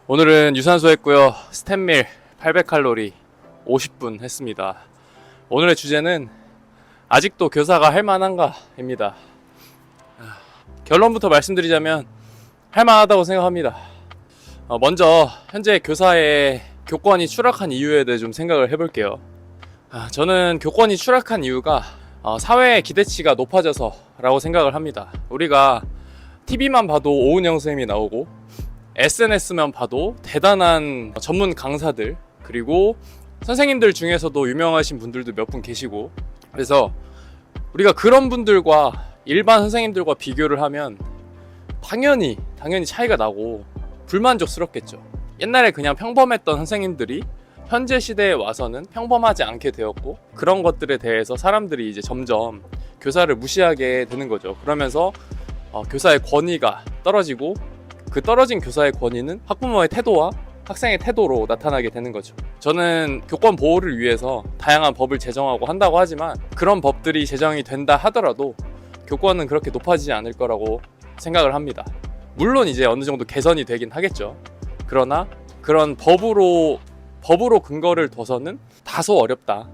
오늘은 유산소 했고요. 스탠밀 800칼로리 50분 했습니다. 오늘의 주제는 아직도 교사가 할만한가 입니다. 결론부터 말씀드리자면 할만하다고 생각합니다. 먼저 현재 교사의 교권이 추락한 이유에 대해 좀 생각을 해볼게요. 저는 교권이 추락한 이유가 사회의 기대치가 높아져서 라고 생각을 합니다. 우리가 TV만 봐도 오은영 선생님이 나오고 SNS만 봐도 대단한 전문 강사들, 그리고 선생님들 중에서도 유명하신 분들도 몇 분 계시고, 그래서 우리가 그런 분들과 일반 선생님들과 비교를 하면 당연히 차이가 나고 불만족스럽겠죠. 옛날에 그냥 평범했던 선생님들이 현재 시대에 와서는 평범하지 않게 되었고, 그런 것들에 대해서 사람들이 이제 점점 교사를 무시하게 되는 거죠. 그러면서 교사의 권위가 떨어지고, 그 떨어진 교사의 권위는 학부모의 태도와 학생의 태도로 나타나게 되는 거죠. 저는 교권 보호를 위해서 다양한 법을 제정하고 한다고 하지만, 그런 법들이 제정이 된다 하더라도 교권은 그렇게 높아지지 않을 거라고 생각을 합니다. 물론 이제 어느 정도 개선이 되긴 하겠죠. 그러나 그런 법으로 근거를 둬서는 다소 어렵다.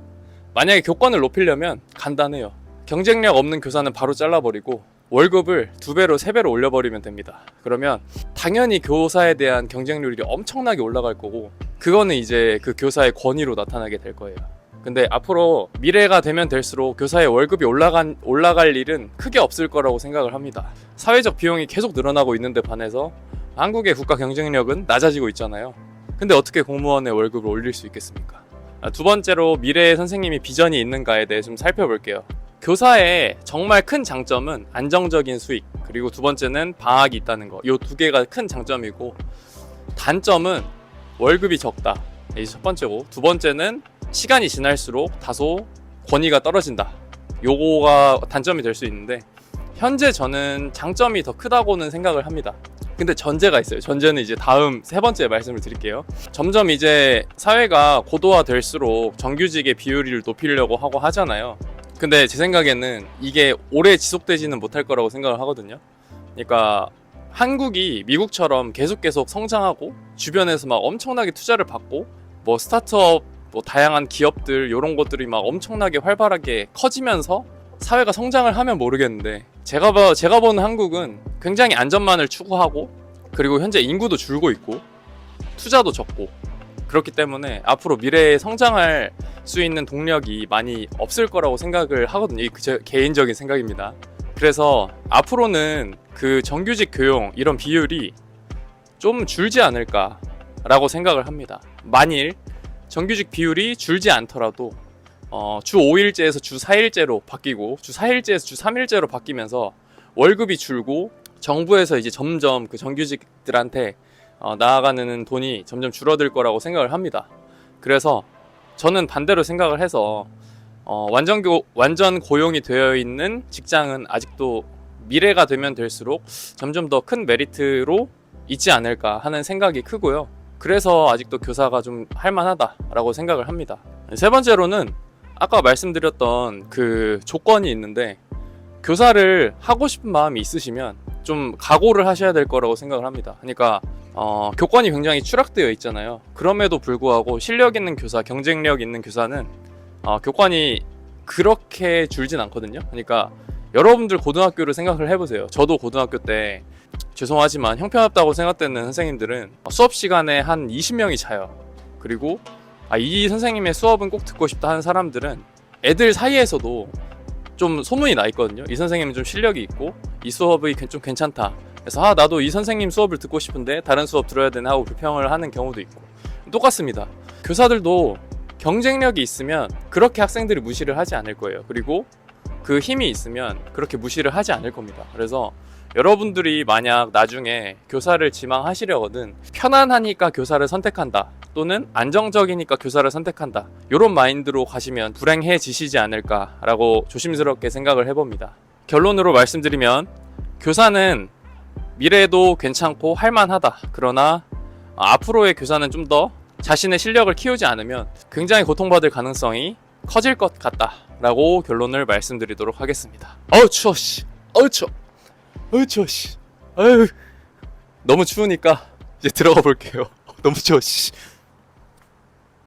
만약에 교권을 높이려면 간단해요. 경쟁력 없는 교사는 바로 잘라버리고 월급을 2배로 3배로 올려버리면 됩니다. 그러면 당연히 교사에 대한 경쟁률이 엄청나게 올라갈 거고, 그거는 이제 그 교사의 권위로 나타나게 될 거예요. 근데 앞으로 미래가 되면 될수록 교사의 월급이 올라갈 일은 크게 없을 거라고 생각을 합니다. 사회적 비용이 계속 늘어나고 있는데 반해서 한국의 국가 경쟁력은 낮아지고 있잖아요. 근데 어떻게 공무원의 월급을 올릴 수 있겠습니까? 두 번째로 미래의 선생님이 비전이 있는가에 대해 좀 살펴볼게요. 교사의 정말 큰 장점은 안정적인 수익, 그리고 두 번째는 방학이 있다는 거. 이 두 개가 큰 장점이고, 단점은 월급이 적다. 이게 첫 번째고, 두 번째는 시간이 지날수록 다소 권위가 떨어진다. 요거가 단점이 될 수 있는데, 현재 저는 장점이 더 크다고는 생각을 합니다. 근데 전제가 있어요. 전제는 이제 다음 세 번째 말씀을 드릴게요. 점점 이제 사회가 고도화될수록 정규직의 비율을 높이려고 하고 하잖아요. 근데 제 생각에는 이게 오래 지속되지는 못할 거라고 생각을 하거든요. 그러니까 한국이 미국처럼 계속 성장하고 주변에서 막 엄청나게 투자를 받고, 뭐 스타트업, 뭐 다양한 기업들 이런 것들이 막 엄청나게 활발하게 커지면서 사회가 성장을 하면 모르겠는데, 제가 보는 한국은 굉장히 안전만을 추구하고, 그리고 현재 인구도 줄고 있고 투자도 적고, 그렇기 때문에 앞으로 미래에 성장할 수 있는 동력이 많이 없을 거라고 생각을 하거든요. 이게 제 개인적인 생각입니다. 그래서 앞으로는 그 정규직 교용 이런 비율이 좀 줄지 않을까라고 생각을 합니다. 만일 정규직 비율이 줄지 않더라도 주 5일제에서 주 4일제로 바뀌고, 주 4일제에서 주 3일제로 바뀌면서 월급이 줄고, 정부에서 이제 점점 그 정규직들한테 나아가는 돈이 점점 줄어들 거라고 생각을 합니다. 그래서 저는 반대로 생각을 해서 완전 고용이 되어 있는 직장은 아직도 미래가 되면 될수록 점점 더 큰 메리트로 있지 않을까 하는 생각이 크고요. 그래서 아직도 교사가 좀 할만하다라고 생각을 합니다. 세 번째로는 아까 말씀드렸던 그 조건이 있는데, 교사를 하고 싶은 마음이 있으시면 좀 각오를 하셔야 될 거라고 생각을 합니다. 그러니까 교권이 굉장히 추락되어 있잖아요. 그럼에도 불구하고 실력 있는 교사, 경쟁력 있는 교사는 교권이 그렇게 줄진 않거든요. 그러니까 여러분들 고등학교를 생각을 해보세요. 저도 고등학교 때 죄송하지만 형편없다고 생각되는 선생님들은 수업 시간에 한 20명이 자요. 그리고 이 선생님의 수업은 꼭 듣고 싶다 하는 사람들은 애들 사이에서도 좀 소문이 나 있거든요. 이 선생님은 좀 실력이 있고 이 수업이 좀 괜찮다. 그래서 나도 이 선생님 수업을 듣고 싶은데 다른 수업 들어야 되나 하고 불평을 하는 경우도 있고, 똑같습니다. 교사들도 경쟁력이 있으면 그렇게 학생들이 무시를 하지 않을 거예요. 그리고 그 힘이 있으면 그렇게 무시를 하지 않을 겁니다. 그래서 여러분들이 만약 나중에 교사를 지망하시려거든 편안하니까 교사를 선택한다, 또는 안정적이니까 교사를 선택한다, 이런 마인드로 가시면 불행해지시지 않을까라고 조심스럽게 생각을 해봅니다. 결론으로 말씀드리면 교사는 미래에도 괜찮고 할만하다. 그러나 앞으로의 교사는 좀 더 자신의 실력을 키우지 않으면 굉장히 고통받을 가능성이 커질 것 같다 라고 결론을 말씀드리도록 하겠습니다. 추워 씨. 추워 씨. 너무 추우니까 이제 들어가 볼게요. 너무 추워. 씨.